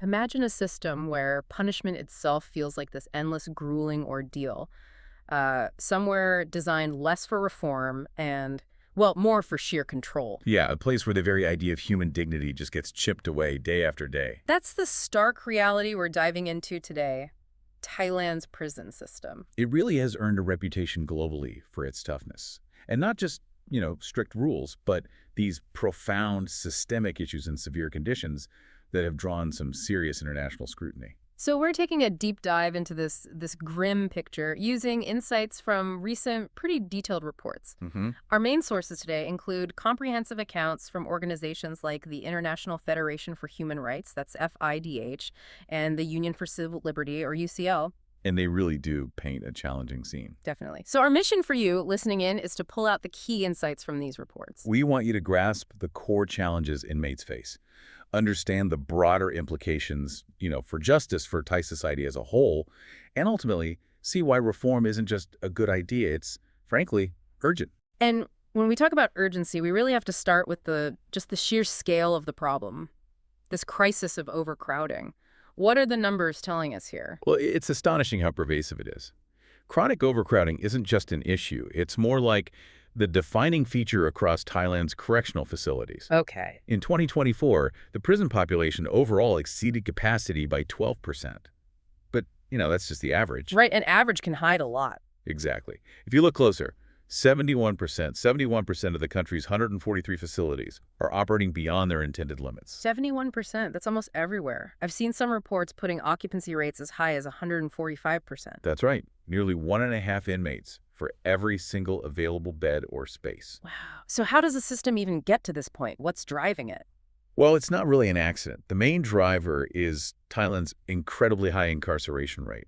Imagine a system where punishment itself feels like this endless, grueling ordeal, somewhere designed less for reform and, well, more for sheer control. Yeah, a place where the very idea of human dignity just gets chipped away day after day. That's the stark reality we're diving into today. Thailand's prison system. It really has earned a reputation globally for its toughness. And not just, strict rules, but these profound systemic issues and severe conditions that have drawn some serious international scrutiny. So we're taking a deep dive into this grim picture using insights from recent, pretty detailed reports. Hmm. Our main sources today include comprehensive accounts from organizations like the International Federation for Human Rights, that's FIDH, and the Union for Civil Liberty, or UCL. And they really do paint a challenging scene. Definitely. So our mission for you listening in is to pull out the key insights from these reports. We want you to grasp the core challenges inmates face, understand the broader implications, for justice for Thai society as a whole, and ultimately see why reform isn't just a good idea. It's, frankly, urgent. And when we talk about urgency, we really have to start with just the sheer scale of the problem, this crisis of overcrowding. What are the numbers telling us here? Well, it's astonishing how pervasive it is. Chronic overcrowding isn't just an issue. It's more like the defining feature across Thailand's correctional facilities. Okay. In 2024, the prison population overall exceeded capacity by 12%. But, that's just the average. Right, an average can hide a lot. Exactly. If you look closer, 71% of the country's 143 facilities are operating beyond their intended limits. 71%, that's almost everywhere. I've seen some reports putting occupancy rates as high as 145%. That's right. Nearly 1.5 inmates for every single available bed or space. Wow. So how does the system even get to this point? What's driving it? Well, it's not really an accident. The main driver is Thailand's incredibly high incarceration rate,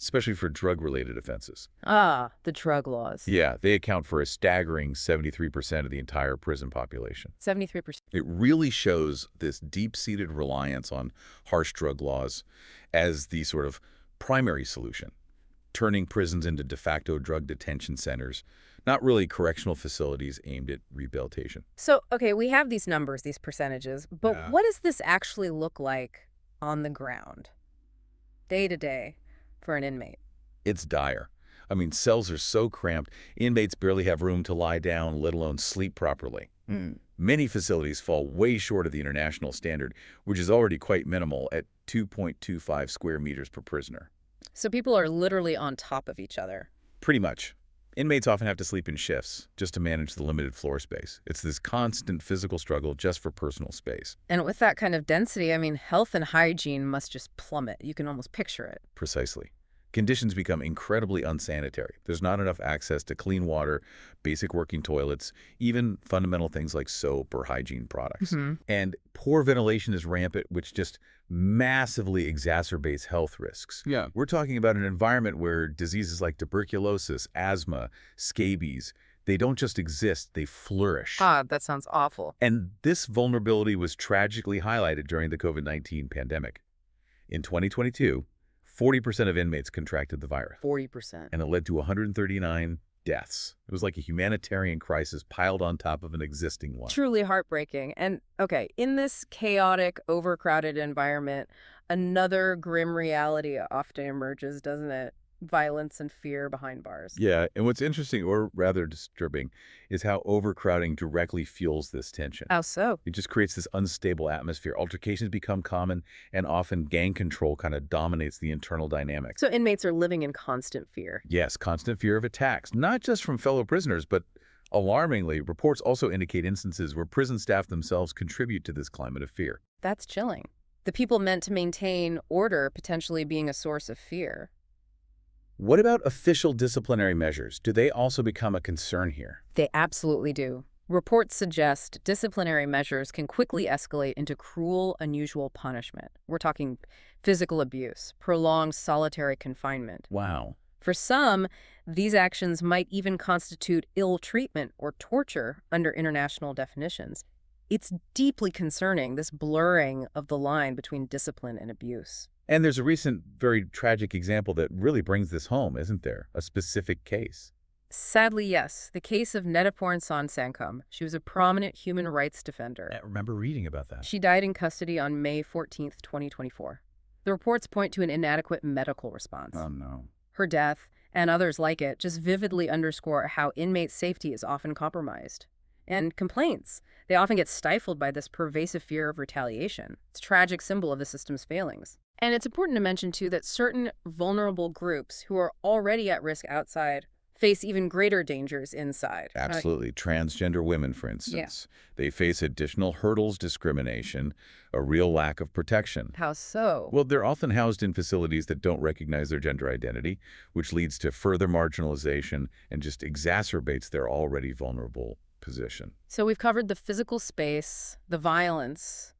especially for drug-related offenses. Ah, the drug laws. Yeah, they account for a staggering 73% of the entire prison population. 73%. It really shows this deep-seated reliance on harsh drug laws as the sort of primary solution, turning prisons into de facto drug detention centers, not really correctional facilities aimed at rehabilitation. So, okay, we have these numbers, these percentages, but Yeah. what does this actually look like on the ground, day to day, for an inmate? It's dire. I mean, cells are so cramped, inmates barely have room to lie down, let alone sleep properly. Many facilities fall way short of the international standard, which is already quite minimal at 2.25 square meters per prisoner. So people are literally on top of each other. Pretty much. Inmates often have to sleep in shifts just to manage the limited floor space. It's this constant physical struggle just for personal space. And with that kind of density, I mean, health and hygiene must just plummet. You can almost picture it. Precisely. Conditions become incredibly unsanitary. There's not enough access to clean water, basic working toilets, even fundamental things like soap or hygiene products. And poor ventilation is rampant, which just massively exacerbates health risks. Yeah. We're talking about an environment where diseases like tuberculosis, asthma, scabies, they don't just exist, they flourish. Ah, that sounds awful. And this vulnerability was tragically highlighted during the COVID-19 pandemic. In 2022, 40% of inmates contracted the virus, 40%. and it led to 139 deaths. It was like a humanitarian crisis piled on top of an existing one. Truly heartbreaking. And okay, in this chaotic, overcrowded environment, another grim reality often emerges, doesn't it? Violence and fear behind bars. Yeah, and what's interesting, or rather disturbing, is how overcrowding directly fuels this tension. How so? It just creates this unstable atmosphere. Altercations become common, and often gang control kind of dominates the internal dynamics. So inmates are living in constant fear. Yes, constant fear of attacks, not just from fellow prisoners, but alarmingly, reports also indicate instances where prison staff themselves contribute to this climate of fear. That's chilling. The people meant to maintain order potentially being a source of fear. What about official disciplinary measures? Do they also become a concern here? They absolutely do. Reports suggest disciplinary measures can quickly escalate into cruel, unusual punishment. We're talking physical abuse, prolonged solitary confinement. Wow. For some, these actions might even constitute ill treatment or torture under international definitions. It's deeply concerning, this blurring of the line between discipline and abuse. And there's a recent, very tragic example that really brings this home, isn't there? A specific case. Sadly, yes. The case of Netaporn Sankom. She was a prominent human rights defender. I remember reading about that. She died in custody on May 14th, 2024. The reports point to an inadequate medical response. Oh, no. Her death, and others like it, just vividly underscore how inmate safety is often compromised. And complaints. They often get stifled by this pervasive fear of retaliation. It's a tragic symbol of the system's failings. And it's important to mention, too, that certain vulnerable groups who are already at risk outside face even greater dangers inside. Absolutely. Transgender women, for instance. They face additional hurdles, discrimination, a real lack of protection. How so? Well, they're often housed in facilities that don't recognize their gender identity, which leads to further marginalization and just exacerbates their already vulnerable position. So we've covered the physical space, the violence.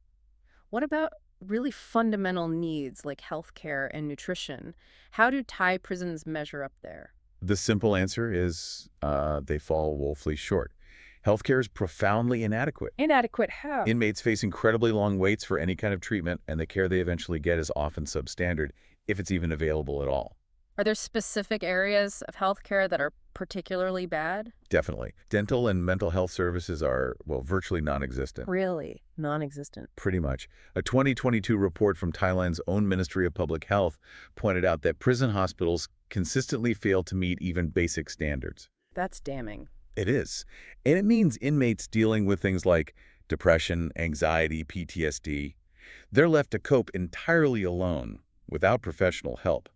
What about really fundamental needs like healthcare and nutrition? How do Thai prisons measure up there? The simple answer is they fall woefully short. Healthcare is profoundly inadequate. Inadequate how? Inmates face incredibly long waits for any kind of treatment, and the care they eventually get is often substandard, if it's even available at all. Are there specific areas of healthcare that are particularly bad? Definitely. Dental and mental health services are, well, virtually non-existent. Really? Non-existent. Pretty much. A 2022 report from Thailand's own Ministry of Public Health pointed out that prison hospitals consistently fail to meet even basic standards. That's damning. It is. And it means inmates dealing with things like depression, anxiety, PTSD. They're left to cope entirely alone, without professional help.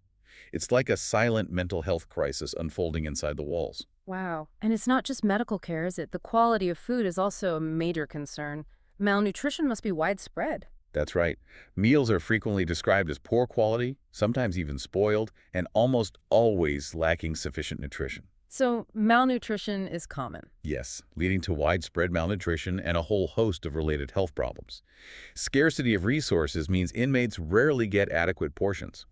It's like a silent mental health crisis unfolding inside the walls. Wow. And it's not just medical care, is it? The quality of food is also a major concern. Malnutrition must be widespread. That's right. Meals are frequently described as poor quality, sometimes even spoiled, and almost always lacking sufficient nutrition. So malnutrition is common. Yes, leading to widespread malnutrition and a whole host of related health problems. Scarcity of resources means inmates rarely get adequate portions.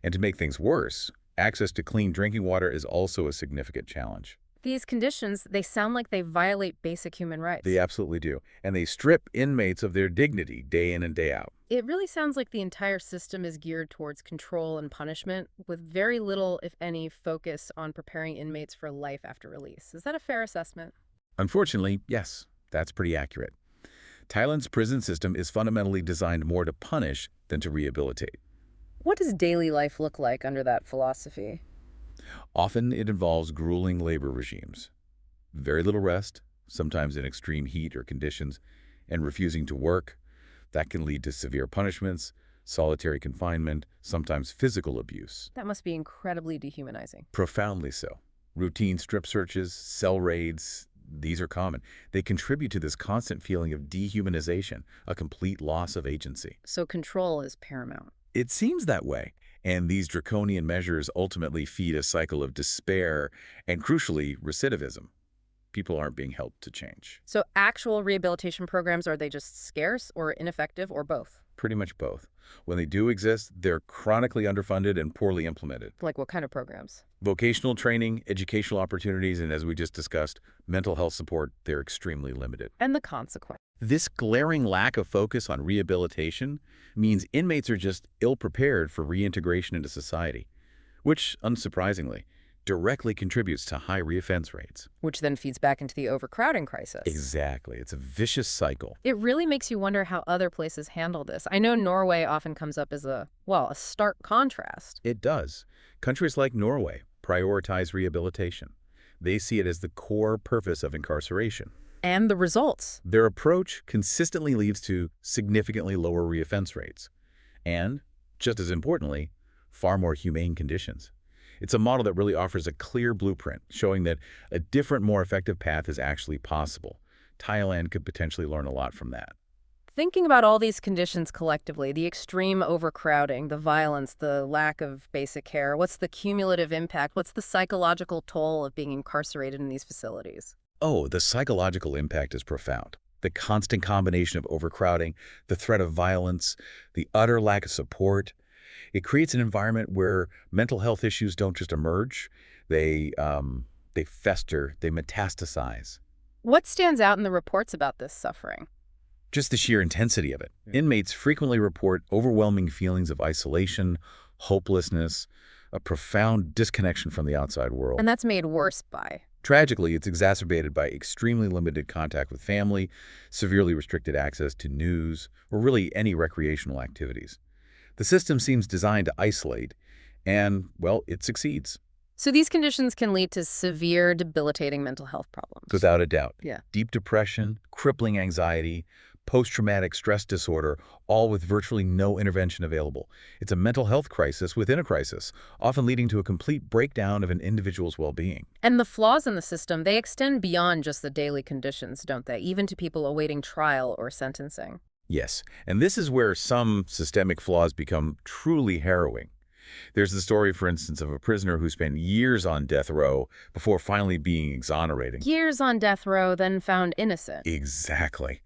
And to make things worse, access to clean drinking water is also a significant challenge. These conditions, they sound like they violate basic human rights. They absolutely do. And they strip inmates of their dignity day in and day out. It really sounds like the entire system is geared towards control and punishment, with very little, if any, focus on preparing inmates for life after release. Is that a fair assessment? Unfortunately, yes, that's pretty accurate. Thailand's prison system is fundamentally designed more to punish than to rehabilitate. What does daily life look like under that philosophy? Often it involves grueling labor regimes. Very little rest, sometimes in extreme heat or conditions, and refusing to work. That can lead to severe punishments, solitary confinement, sometimes physical abuse. That must be incredibly dehumanizing. Profoundly so. Routine strip searches, cell raids, these are common. They contribute to this constant feeling of dehumanization, a complete loss of agency. So control is paramount. It seems that way. And these draconian measures ultimately feed a cycle of despair and, crucially, recidivism. People aren't being helped to change. So actual rehabilitation programs, are they just scarce or ineffective or both? Pretty much both. When they do exist, they're chronically underfunded and poorly implemented. Like what kind of programs? Vocational training, educational opportunities, and as we just discussed, mental health support, they're extremely limited. And the consequence? This glaring lack of focus on rehabilitation means inmates are just ill-prepared for reintegration into society, which, unsurprisingly, directly contributes to high reoffense rates. Which then feeds back into the overcrowding crisis. Exactly. It's a vicious cycle. It really makes you wonder how other places handle this. I know Norway often comes up as a stark contrast. It does. Countries like Norway prioritize rehabilitation. They see it as the core purpose of incarceration. And the results. Their approach consistently leads to significantly lower reoffense rates. And, just as importantly, far more humane conditions. It's a model that really offers a clear blueprint, showing that a different, more effective path is actually possible. Thailand could potentially learn a lot from that. Thinking about all these conditions collectively, the extreme overcrowding, the violence, the lack of basic care, what's the cumulative impact? What's the psychological toll of being incarcerated in these facilities? Oh, the psychological impact is profound. The constant combination of overcrowding, the threat of violence, the utter lack of support. It creates an environment where mental health issues don't just emerge, they fester, they metastasize. What stands out in the reports about this suffering? Just the sheer intensity of it. Inmates frequently report overwhelming feelings of isolation, hopelessness, a profound disconnection from the outside world. And that's made worse by. Tragically, it's exacerbated by extremely limited contact with family, severely restricted access to news, or really any recreational activities. The system seems designed to isolate, and, well, it succeeds. So these conditions can lead to severe, debilitating mental health problems. Without a doubt. Yeah. Deep depression, crippling anxiety, post-traumatic stress disorder, all with virtually no intervention available. It's a mental health crisis within a crisis, often leading to a complete breakdown of an individual's well-being. And the flaws in the system, they extend beyond just the daily conditions, don't they? Even to people awaiting trial or sentencing. Yes, and this is where some systemic flaws become truly harrowing. There's the story, for instance, of a prisoner who spent years on death row before finally being exonerated. Years on death row, then found innocent. Exactly.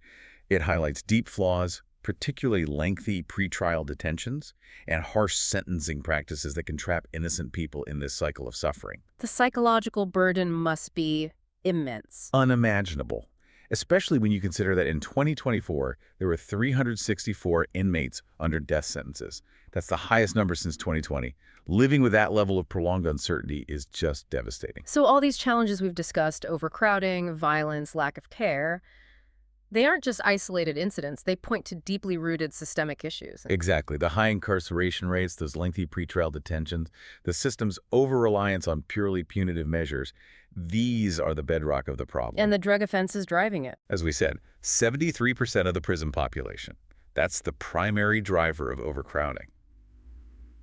It highlights deep flaws, particularly lengthy pretrial detentions and harsh sentencing practices that can trap innocent people in this cycle of suffering. The psychological burden must be immense. Unimaginable, especially when you consider that in 2024, there were 364 inmates under death sentences. That's the highest number since 2020. Living with that level of prolonged uncertainty is just devastating. So all these challenges we've discussed, overcrowding, violence, lack of care, they aren't just isolated incidents. They point to deeply rooted systemic issues. Exactly. The high incarceration rates, those lengthy pretrial detentions, the system's over-reliance on purely punitive measures, these are the bedrock of the problem. And the drug offense is driving it. As we said, 73% of the prison population. That's the primary driver of overcrowding.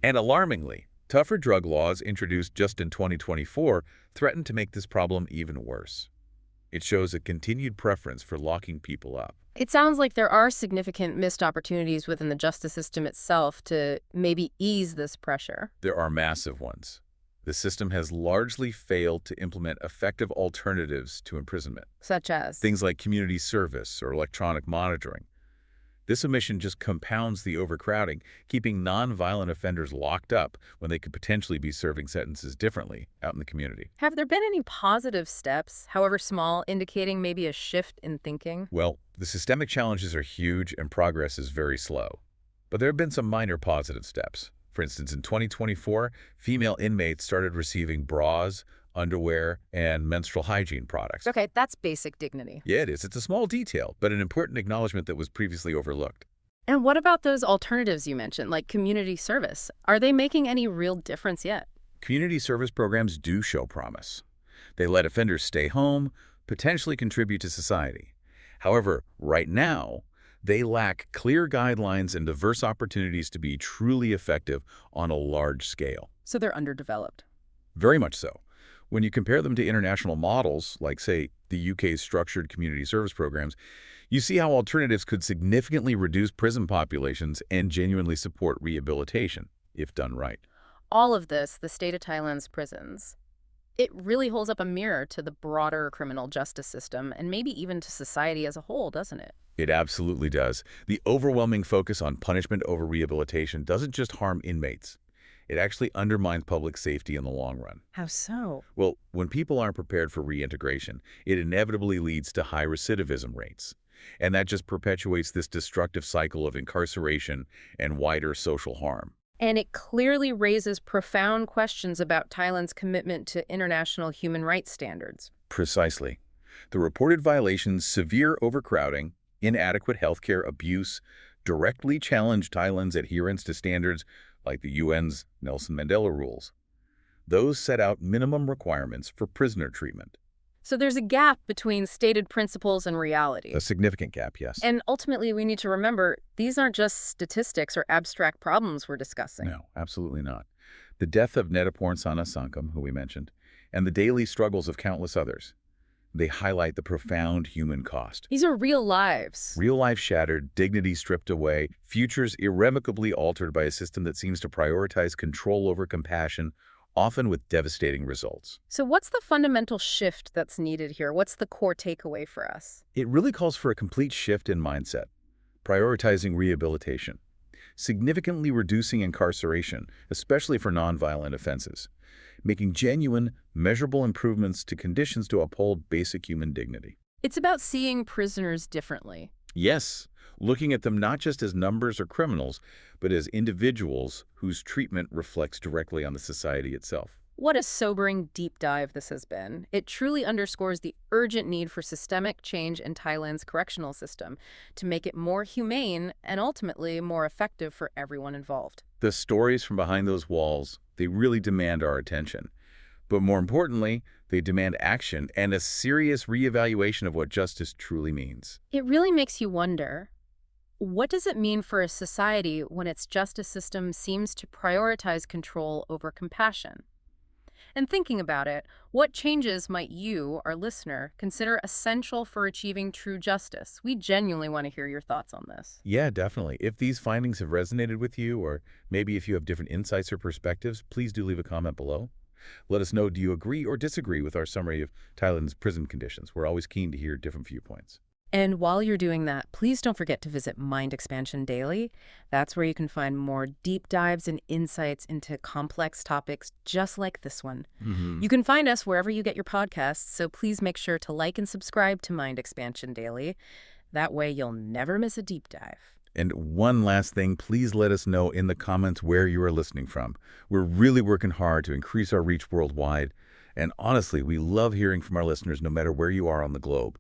And alarmingly, tougher drug laws introduced just in 2024 threaten to make this problem even worse. It shows a continued preference for locking people up. It sounds like there are significant missed opportunities within the justice system itself to maybe ease this pressure. There are massive ones. The system has largely failed to implement effective alternatives to imprisonment. Such as? Things like community service or electronic monitoring. This omission just compounds the overcrowding, keeping nonviolent offenders locked up when they could potentially be serving sentences differently out in the community. Have there been any positive steps, however small, indicating maybe a shift in thinking? Well, the systemic challenges are huge and progress is very slow. But there have been some minor positive steps. For instance, in 2024, female inmates started receiving bras, underwear, and menstrual hygiene products. Okay, that's basic dignity. Yeah, it is. It's a small detail, but an important acknowledgement that was previously overlooked. And what about those alternatives you mentioned, like community service? Are they making any real difference yet? Community service programs do show promise. They let offenders stay home, potentially contribute to society. However, right now, they lack clear guidelines and diverse opportunities to be truly effective on a large scale. So they're underdeveloped. Very much so. When you compare them to international models, like, say, the UK's structured community service programs, you see how alternatives could significantly reduce prison populations and genuinely support rehabilitation, if done right. All of this, the state of Thailand's prisons, it really holds up a mirror to the broader criminal justice system and maybe even to society as a whole, doesn't it? It absolutely does. The overwhelming focus on punishment over rehabilitation doesn't just harm inmates. It actually undermines public safety in the long run. How so? Well, when people aren't prepared for reintegration, it inevitably leads to high recidivism rates. And that just perpetuates this destructive cycle of incarceration and wider social harm. And it clearly raises profound questions about Thailand's commitment to international human rights standards. Precisely. The reported violations, severe overcrowding, inadequate healthcare abuse, directly challenge Thailand's adherence to standards like the UN's Nelson Mandela rules. Those set out minimum requirements for prisoner treatment. So there's a gap between stated principles and reality. A significant gap, yes. And ultimately, we need to remember, these aren't just statistics or abstract problems we're discussing. No, absolutely not. The death of Netaporn Sanasankam, who we mentioned, and the daily struggles of countless others, they highlight the profound human cost. These are real lives. Real life shattered, dignity stripped away, futures irrevocably altered by a system that seems to prioritize control over compassion, often with devastating results. So what's the fundamental shift that's needed here? What's the core takeaway for us? It really calls for a complete shift in mindset, prioritizing rehabilitation, significantly reducing incarceration, especially for nonviolent offenses, making genuine, measurable improvements to conditions to uphold basic human dignity. It's about seeing prisoners differently. Yes, looking at them not just as numbers or criminals, but as individuals whose treatment reflects directly on the society itself. What a sobering deep dive this has been. It truly underscores the urgent need for systemic change in Thailand's correctional system to make it more humane and ultimately more effective for everyone involved. The stories from behind those walls, they really demand our attention. But more importantly, they demand action and a serious reevaluation of what justice truly means. It really makes you wonder, what does it mean for a society when its justice system seems to prioritize control over compassion? And thinking about it, what changes might you, our listener, consider essential for achieving true justice? We genuinely want to hear your thoughts on this. Yeah, definitely. If these findings have resonated with you, or maybe if you have different insights or perspectives, please do leave a comment below. Let us know, do you agree or disagree with our summary of Thailand's prison conditions? We're always keen to hear different viewpoints. And while you're doing that, please don't forget to visit Mind Expansion Daily. That's where you can find more deep dives and insights into complex topics just like this one. Hmm. You can find us wherever you get your podcasts, so please make sure to like and subscribe to Mind Expansion Daily. That way you'll never miss a deep dive. And one last thing, please let us know in the comments where you are listening from. We're really working hard to increase our reach worldwide. And honestly, we love hearing from our listeners no matter where you are on the globe.